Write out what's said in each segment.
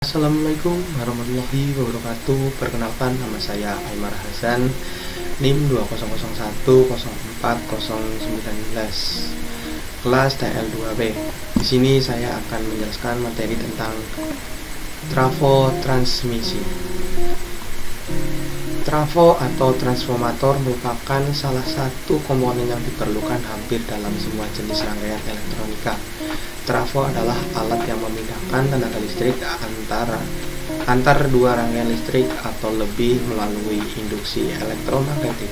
Assalamualaikum warahmatullahi wabarakatuh. Perkenalkan, nama saya Aymar Hasan, NIM 20010404019, kelas TL2B. Di sini saya akan menjelaskan materi tentang trafo transmisi. Trafo atau transformator merupakan salah satu komponen yang diperlukan hampir dalam semua jenis rangkaian elektronika. Trafo adalah alat yang memindahkan tenaga listrik antar dua rangkaian listrik atau lebih melalui induksi elektromagnetik.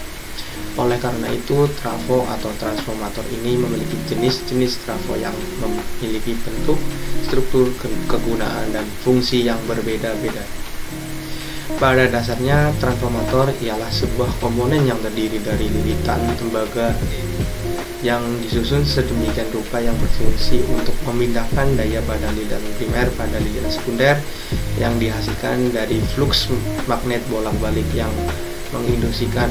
Oleh karena itu, trafo atau transformator ini memiliki jenis-jenis trafo yang memiliki bentuk, struktur, kegunaan, dan fungsi yang berbeda-beda. Pada dasarnya, transformator ialah sebuah komponen yang terdiri dari lilitan tembaga yang disusun sedemikian rupa yang berfungsi untuk memindahkan daya pada lilitan primer pada lilitan sekunder yang dihasilkan dari fluks magnet bolak-balik yang menginduksikan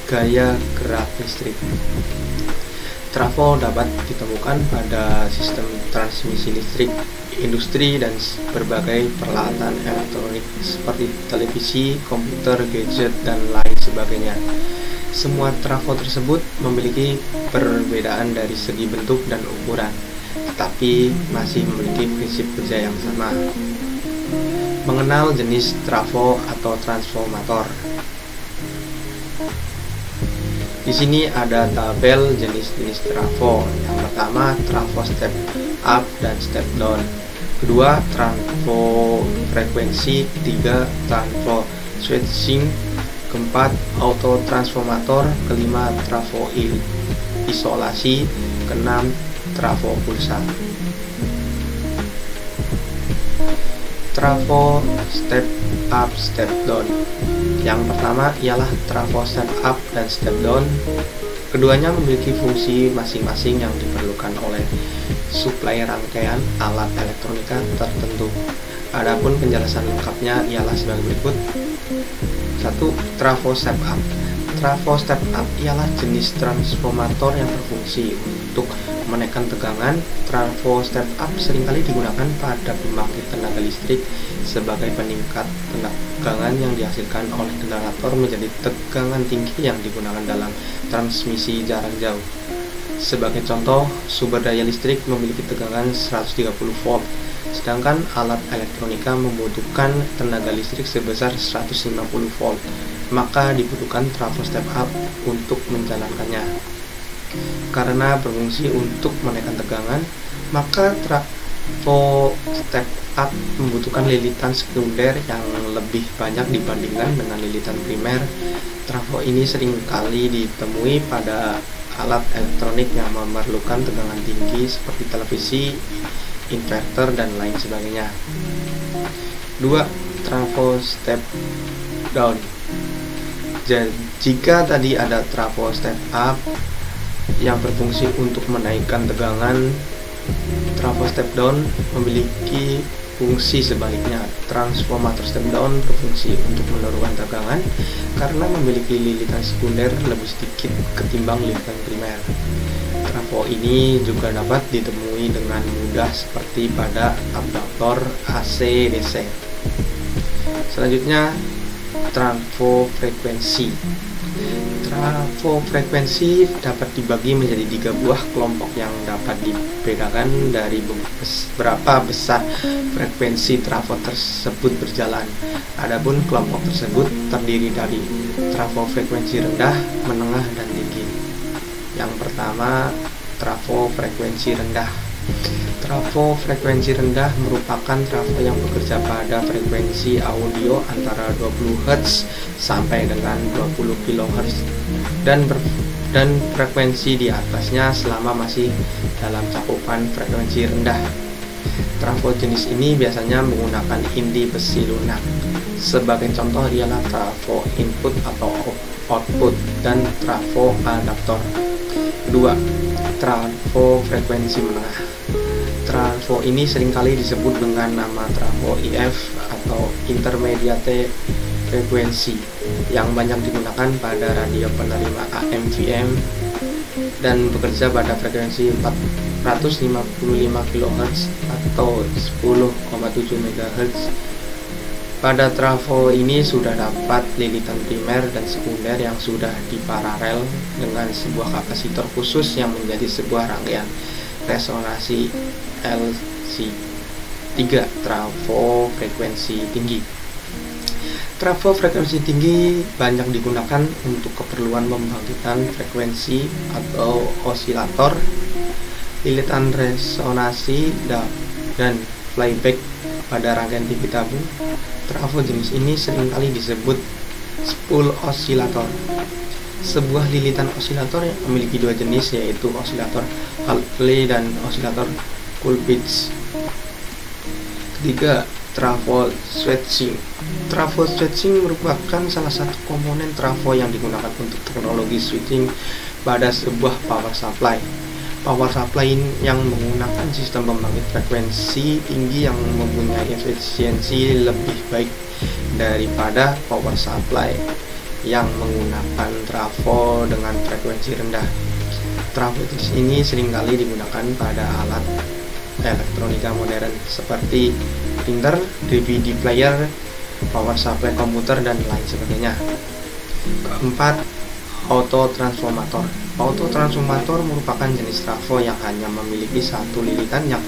gaya gerak listrik. Trafo dapat ditemukan pada sistem transmisi listrik, industri, dan berbagai peralatan elektronik seperti televisi, komputer, gadget, dan lain sebagainya. Semua trafo tersebut memiliki perbedaan dari segi bentuk dan ukuran, tetapi masih memiliki prinsip kerja yang sama. Mengenal jenis trafo atau transformator. Di sini ada tabel jenis-jenis trafo. Yang pertama, trafo step up dan step down. Kedua, trafo frekuensi. Ketiga, trafo switching. Keempat, auto transformator. Kelima, trafo isolasi. Keenam, trafo pulsa. Trafo step up, step down. Yang pertama ialah trafo step up dan step down. Keduanya memiliki fungsi masing-masing yang diperlukan oleh suplai rangkaian alat elektronika tertentu. Adapun penjelasan lengkapnya ialah sebagai berikut. 1. Trafo step up. Trafo step up ialah jenis transformator yang berfungsi untuk menaikkan tegangan. Trafo step up seringkali digunakan pada pembangkit tenaga listrik sebagai peningkat tegangan yang dihasilkan oleh generator menjadi tegangan tinggi yang digunakan dalam transmisi jarak jauh. Sebagai contoh, sumber daya listrik memiliki tegangan 130 volt, sedangkan alat elektronika membutuhkan tenaga listrik sebesar 150 volt, maka dibutuhkan trafo step up untuk menjalankannya. Karena berfungsi untuk menaikkan tegangan, maka trafo step up membutuhkan lilitan sekunder yang lebih banyak dibandingkan dengan lilitan primer. Trafo ini seringkali ditemui pada alat elektronik yang memerlukan tegangan tinggi seperti televisi, inverter, dan lain sebagainya. 2. Trafo step down. Jika tadi ada trafo step up yang berfungsi untuk menaikkan tegangan, trafo step down memiliki fungsi sebaliknya. Transformator step down berfungsi untuk menurunkan tegangan karena memiliki lilitan sekunder lebih sedikit ketimbang lilitan primer. Trafo ini juga dapat ditemui dengan mudah seperti pada adaptor AC DC. Selanjutnya, trafo frekuensi. Trafo frekuensi dapat dibagi menjadi 3 buah kelompok yang dapat dibedakan dari berapa besar frekuensi trafo tersebut berjalan. Adapun kelompok tersebut terdiri dari trafo frekuensi rendah, menengah, dan tinggi. Yang pertama, trafo frekuensi rendah. Trafo frekuensi rendah merupakan trafo yang bekerja pada frekuensi audio antara 20 Hz sampai dengan 20 kHz dan frekuensi di atasnya selama masih dalam cakupan frekuensi rendah. Trafo jenis ini biasanya menggunakan inti besi lunak. Sebagai contoh ialah trafo input atau output dan trafo adaptor. 2. Trafo frekuensi menengah. Trafo ini seringkali disebut dengan nama trafo IF atau intermediate frekuensi yang banyak digunakan pada radio penerima AM/FM dan bekerja pada frekuensi kHz atau 10,7 MHz. Pada trafo ini sudah dapat lilitan primer dan sekunder yang sudah diparalel dengan sebuah kapasitor khusus yang menjadi sebuah rangkaian resonansi LC3 trafo frekuensi tinggi. Trafo frekuensi tinggi banyak digunakan untuk keperluan pembangkitan frekuensi atau osilator, lilitan resonansi, dan playback pada rangkaian TV tabung. Trafo jenis ini seringkali disebut spool osilator. Sebuah lilitan osilator yang memiliki dua jenis, yaitu osilator Hartley dan osilator Coolpitch. Ketiga, trafo switching. Trafo switching merupakan salah satu komponen trafo yang digunakan untuk teknologi switching pada sebuah power supply. Power supply yang menggunakan sistem pembangkit frekuensi tinggi yang mempunyai efisiensi lebih baik daripada power supply yang menggunakan trafo dengan frekuensi rendah. Trafo jenis ini seringkali digunakan pada alat elektronika modern seperti printer, DVD player, power supply komputer, dan lain sebagainya. Keempat, autotransformator. Autotransformator merupakan jenis trafo yang hanya memiliki satu lilitan yang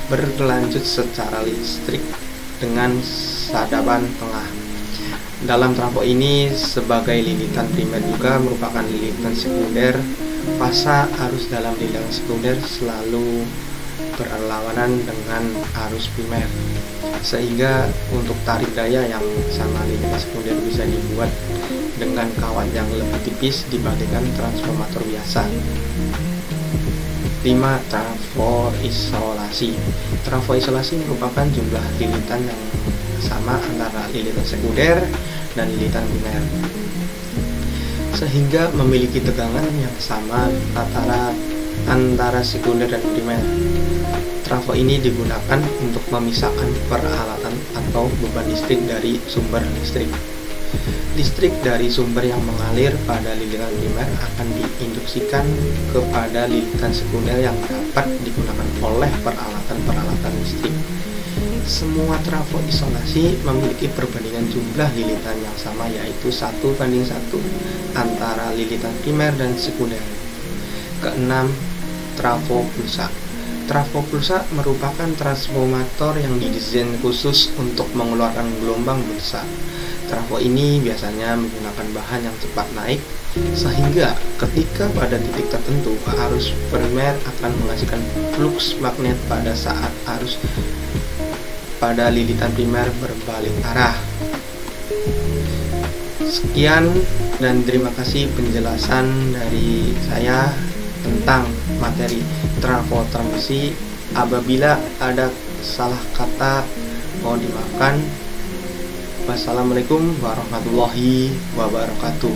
berlanjut secara listrik dengan sadapan tengah. Dalam trafo ini, sebagai lilitan primer juga merupakan lilitan sekunder. Fasa arus dalam lilitan sekunder selalu berlawanan dengan arus primer, sehingga untuk tarik daya yang sama lilitan sekunder bisa dibuat dengan kawat yang lebih tipis dibandingkan transformator biasa. 5. Trafo isolasi. Trafo isolasi merupakan jumlah lilitan yang sama antara lilitan sekunder dan lilitan primer, sehingga memiliki tegangan yang sama antara sekunder dan primer. Trafo ini digunakan untuk memisahkan peralatan atau beban listrik dari sumber listrik. Listrik dari sumber yang mengalir pada lilitan primer akan diinduksikan kepada lilitan sekunder yang dapat digunakan oleh peralatan-peralatan listrik. Semua trafo isolasi memiliki perbandingan jumlah lilitan yang sama, yaitu 1:1 antara lilitan primer dan sekunder. Keenam, trafo pulsa. Trafo pulsa merupakan transformator yang didesain khusus untuk mengeluarkan gelombang pulsa. Trafo ini biasanya menggunakan bahan yang cepat naik, sehingga ketika pada titik tertentu arus primer akan menghasilkan fluks magnet pada saat arus pada lilitan primer berbalik arah. Sekian dan terima kasih penjelasan dari saya tentang materi trafo transmisi. Apabila ada salah kata mohon dimaafkan. Wassalamualaikum warahmatullahi wabarakatuh.